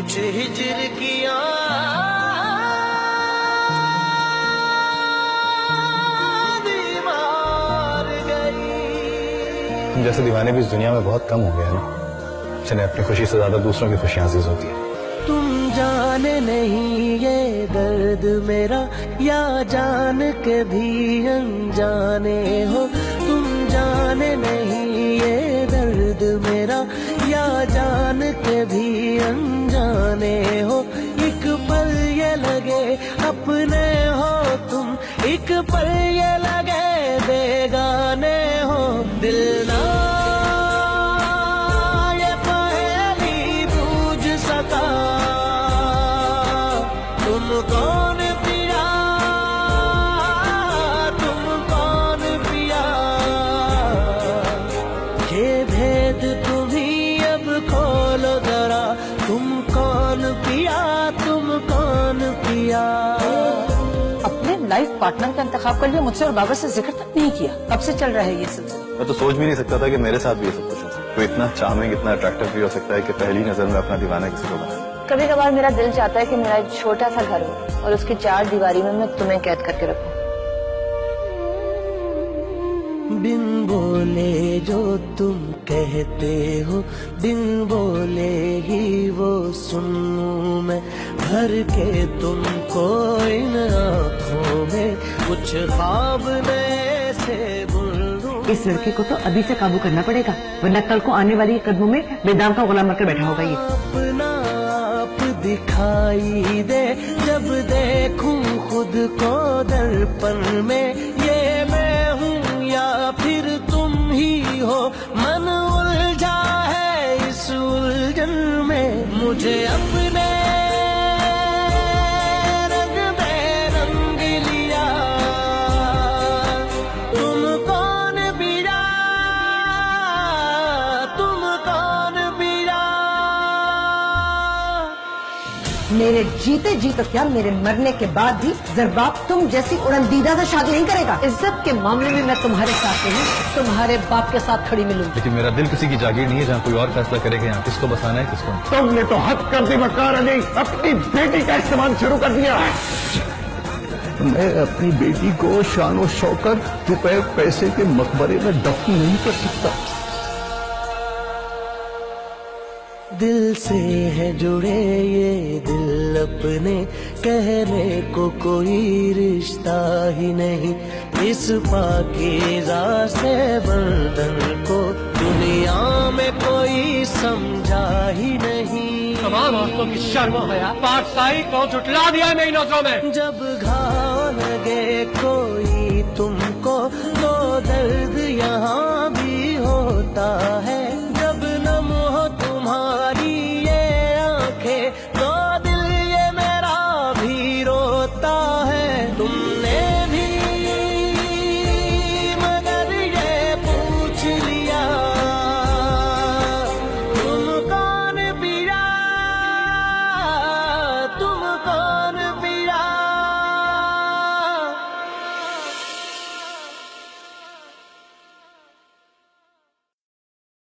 कुछ हिजर किया तुम जैसे दीवाने भी इस दुनिया में बहुत कम हो गए हैं ना, जिन्हें अपनी खुशी से ज्यादा दूसरों की खुशियां अजीज होती है। तुम जाने नहीं ये दर्द मेरा, या जान के भी अनजाने हो। तुम जाने नहीं ये दर्द मेरा, या जान के भी अनजाने हो। एक पल ये लगे अपने हो तुम, एक पल ये लगे बेगाने हो। दिल ना ये पहेली बूझ सका, तुम कौन पिया, तुम कौन पिया। ये भेद तुम्ही अब खोलो जरा, तुम कौन पिया, तुम कौन पिया। अपने लाइफ पार्टनर का इंतखाब कर लिया, मुझसे और बाबा से जिक्र तक नहीं किया। कब से चल रहा है ये सिलसिला? मैं तो सोच भी नहीं सकता था कि मेरे साथ भी ये सब कुछ हो सकता है। कोई इतना चार्मिंग, इतना अट्रैक्टिव भी हो सकता है कि पहली नजर में अपना दीवाना किसी को बना। कभी कभार मेरा दिल चाहता है कि मेरा एक छोटा सा घर हो और उसकी चार दीवारी में मैं तुम्हें कैद करके रखूं। बिन बोले जो तुम कहते हो, बिन बोले ही वो सुनूं मैं। भर के तुमको इन आँखों में कुछ ख्वाब नए से बुनूं। इस लड़के को तो अभी से काबू करना पड़ेगा, वरना कल को आने वाली कदमों में बेदाम का गुलाम बनकर बैठा होगा ये। अपना आप दिखाई दे, जब देखूं खुद को दर्पण में। ये मैं हूँ या फिर तुम ही हो, मन उलझा है इस उलझन में। मुझे अपने रंग में रंग लिया, तुम कौन पिया, तुम कौन पिया। मेरे जीते जी तो क्या, मेरे मरने के बाद भी जरबाब तुम जैसी उड़नदीदा से शादी नहीं करेगा। इज्जत के मामले में मैं तुम्हारे साथ नहीं, तुम्हारे बाप के साथ खड़ी मिलूंगी। लेकिन मेरा दिल किसी की जागीर नहीं है जहाँ कोई और फैसला करेगा यहाँ किसको बसाना है किसको नहीं। तुमने तो हद कर दी वकार अली, अपनी बेटी का इस्तेमाल शुरू कर दिया है। मैं अपनी बेटी को शान शौकत रुपए पैसे के मकबरे में दफन नहीं कर सकता। दिल से है जुड़े ये दिल अपने, कहने को कोई रिश्ता ही नहीं। इस पाकीज़ा से बंधन को दुनिया में कोई समझा ही नहीं। तमाम औरतों की शर्म हया पाठशाही को झुटला दिया मेरी नजरों में। जब घाव लगे कोई तुमको, तो दर्द यहाँ भी होता है।